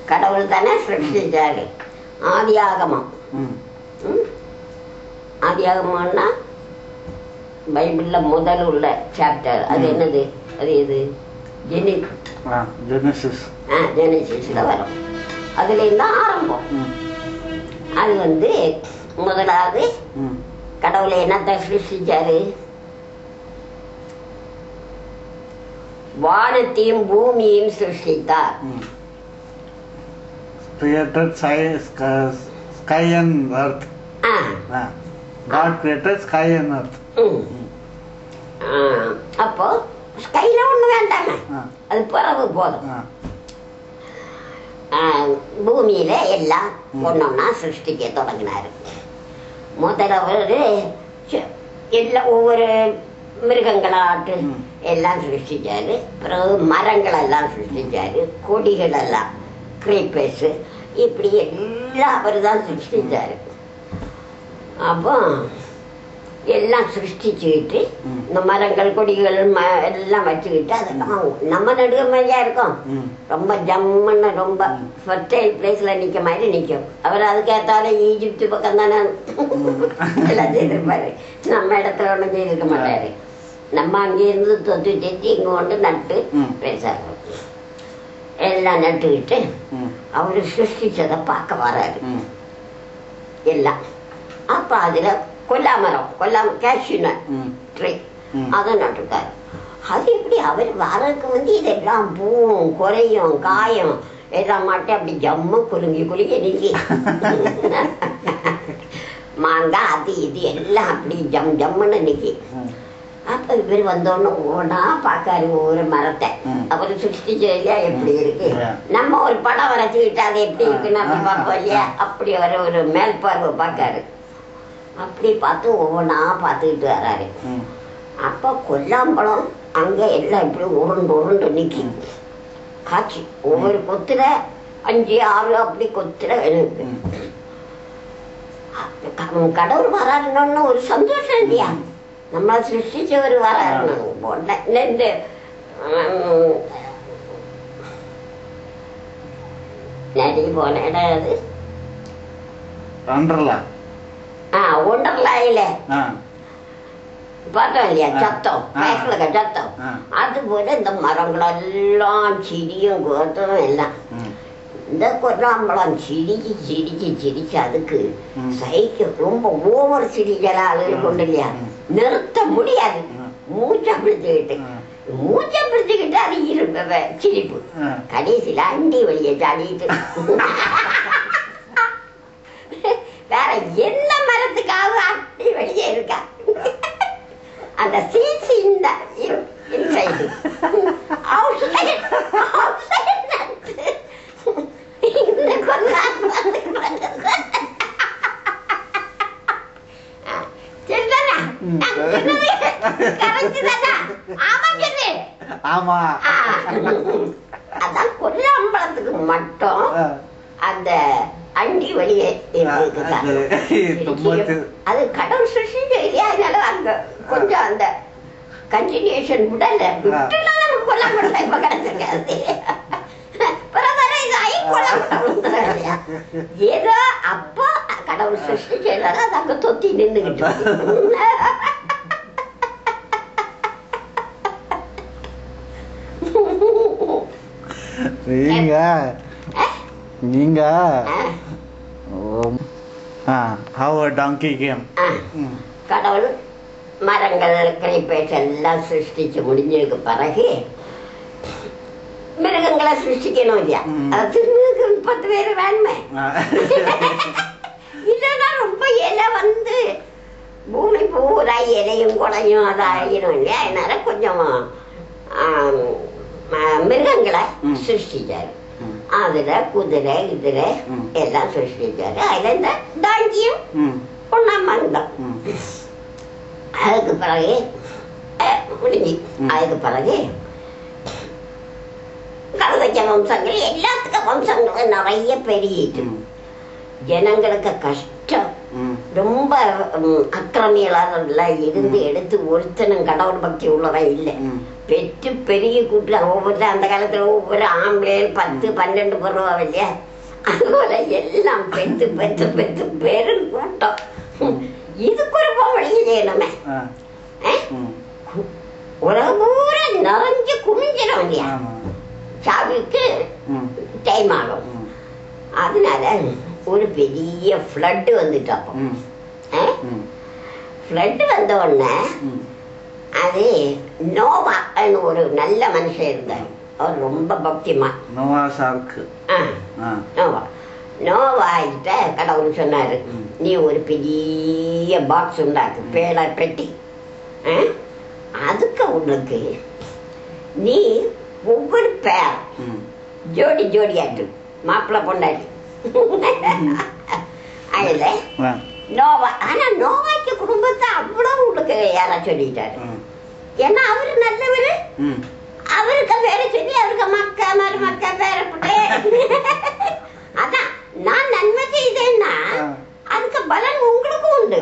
கடவுள் தானே சிருஷ்டிச்சாரு. ஆதியாகமம். ஆதியாகமம்னா பைபிள்ல முதல் உள்ள சாப்டர். அது என்னது? அது எது? ஜெனசிஸ்ல வரும். அதுல இருந்தா ஆரம்பம். அது முதலாவது கடவுளை என்னத்தை சிருஷ்டிச்சாரு? வானத்தையும் பூமியையும் சிருஷ்டித்தார். Created sky and earth. God created sky and earth. அப்போ ஸ்கைல ஒண்ணு வேண்டாமே, அது பிறகு போதும். பூமியில எல்லாம் ஒன்னொன்னா சிருஷ்டிக்க தொடங்கினாரு. முதல்ல எல்லாம் ஒவ்வொரு மிருகங்களாட்டு எல்லாம் சிருஷ்டிச்சாரு. பிறகு மரங்கள் எல்லாம் சிருஷ்டிச்சாரு, கொடிகள் எல்லாம், கிரீப்பர்ஸ், இப்படி எல்லாம் அவர் தான் சிருஷ்டிச்சாரு. அப்போ எல்லாம் சிருஷ்டிச்சுக்கிட்டு இந்த மரங்கள் கொடிகள் எல்லாம் வச்சுக்கிட்டு அதெல்லாம் நம்ம நடுக மாதிரியா இருக்கும். ரொம்ப ஜம்முன்னு ரொம்ப ஃபர்டைல் பிளேஸ்ல நிக்க மாதிரி நிக்கும். அவர் அதுக்கேத்தால ஈஜிப்து பக்கம் தானே எல்லாம் செய்திருப்பாரு. நம்ம இடத்துல ஒண்ணும் செய்திருக்க மாட்டாரு. நம்ம அங்கிருந்து தொத்து செஞ்சு இங்க கொண்டு நட்டு பேசாரு. எல்லாம் நட்டுக்கிட்டு அவரு சிருஷ்டிச்சதை பார்க்க வராரு எல்லாம். அப்ப அதுல கொல்லாமரம், கேஷ்யூ ட்ரீ, அதை நட்டுருக்காரு. அது எப்படி அவர் வரதுக்கு இதெல்லாம் பூவும் குறையும் காயும் எல்லாம் மாட்டேன் அப்படி ஜம்மு குலுங்கி நிக்கி மாங்காய் அது இது எல்லாம் அப்படி ஜம்முன்னு நிக்கி. அப்ப இவர் வந்தோன்னு ஒவ்வொன்னா பாக்காரு ஒவ்வொரு மரத்தை. அவரு சிருஷ்டிச்சது இல்லையா எப்படி இருக்கு, நம்ம ஒரு படம் வரைச்சுக்கிட்டு அது எப்படி இருக்குன்னு அப்படி பார்ப்போம் இல்லையா, அப்படி ஒரு மேல் பார்வை பார்க்காரு. அப்படி பார்த்து ஒவ்வொன்னா பார்த்துக்கிட்டு வராரு. அப்ப கொல்லாம்பழம் அங்க எல்லாம் இப்படி உருண்டு நிக்கி காய்ச்சி ஒவ்வொரு கொத்துல 5, 6 அப்படி கொத்துல இருக்கு. கடவுள் வராருன்னு ஒரு சந்தோஷம் இல்லையா, நம்மள சிருஷ்டிச்சவர் வராருன்னு. நடி போன இடம் அது ஒண்டர்லாயில பார்த்தோம் இல்லையா, சத்தம் பேக்கல சத்தம். அது போல இந்த மரங்கள் எல்லாம் செடியும் கோத்தம் எல்லாம் இந்த கொல்லாம்பழம் சிரிச்சு அதுக்கு சைக்கிள் ரொம்ப ஓவர் சிரிக்கலாம் அது கொண்டு இல்லையா, நிறுத்த முடியாது. மூச்சை பிடிச்சுக்கிட்டு அது இருப்ப சிரிப்பு. கடைசியில அண்டி வழிய சாடிட்டு வேற என்ன மரத்துக்காக அண்டி வெளியே இருக்கா அந்த சீசி இந்த இன்சைடு அதான் கொல்லாம்பழத்துக்கு மட்டும் அந்த அண்டி வெளியே அது கடவுள் சிருஷ்டிச்ச இல்லையா, அதனால அங்க கொஞ்சம் அந்த கண்டினியூஷன் விடல கொல்லாம்பழம் இப்ப கிடைச்சிருக்காது. ஏதோ அப்ப கடவுள் சிருஷ்டிச்சதால அது அங்க தொத்தி நின்றுகிட்டு. நீங்க how a donkey came. கடவுள் மரங்கள் கிளைப்பேற்ற எல்லாம் சிருஷ்டிச்சு முடிஞ்சதுக்கு பிறகு மிருகங்களை சிருஷ்டிக்கணும் இல்லையா, அது 10 பேர் வேணுமே. இதெல்லாம் ரொம்ப இலை பூமி பூரா இலையும் குடையும் அது ஆகிடும் இல்லையா, அதனால கொஞ்சம் மிருகங்களை சிருஷ்டிச்சாரு. அதுல குதிரை குதிரை எல்லாம் சிருஷ்டிச்சாரு. அதுல இந்த தாங்கியும் ஒன்னாம் மந்தம். அதுக்கு பிறகு முடிஞ்சு அதுக்கு பிறகு கலவைக்க வம்சங்கள் எல்லாத்துக்கும் வம்சங்களும் நிறைய பெருகிட்டு ஜனங்களுக்கு கஷ்டம். ரொம்ப அக்கிரமியெல்லாம் இருந்து எடுத்து ஒருத்தனும் கடவுள் பக்தி உள்ளவன் இல்லை. பெற்று பெருகி கூட்டு ஒவ்வொரு அந்த காலத்துல ஒவ்வொரு ஆம்பளையும் 10-12 பருவம் இல்லையா, அதுபோல எல்லாம் பெற்று பெற்று பெற்று பெரும் கூட்டம். இதுக்கு ஒரு பொம்பளைக்கு செய்யணுமே, உலகம் பூரா நிறைஞ்சு குமிஞ்சிடும் இல்லையா, சாவிக்கு டைம் ஆகும். அதனால ஒரு பெரிய ஃப்ளட் வந்துட்டு, அப்போ ஃப்ளட் வந்த உடனே அது நோவான்னு ஒரு நல்ல மனுஷன் இருந்தார். அவர் ரொம்ப பக்திமா. நோவாகிட்ட கடவுள் சொன்னாரு, நீ ஒரு பெரிய பாக்ஸ் உண்டாக்கு, பேழ பெட்டி, அதுக்கு உனக்கு நீ ஒவ்வொரு பேர் ஜோடி ஜோடியாட்டு மாப்பிள்ள பொண்டாட்டி அதுல நோவா. ஆனா நோவாய்க்கு குடும்பத்தை அவ்வளவு உங்களுக்கு யாரா சொல்லிட்டாரு, ஏன்னா அவரு நல்லவரு, அவருக்கு பேர சொல்லி அவருக்கு மக்கா மருமக்கா பேர பிள்ளை. அதான் நான் நன்மை செய்தேன்னா அதுக்கு பலன் உங்களுக்கும் உண்டு.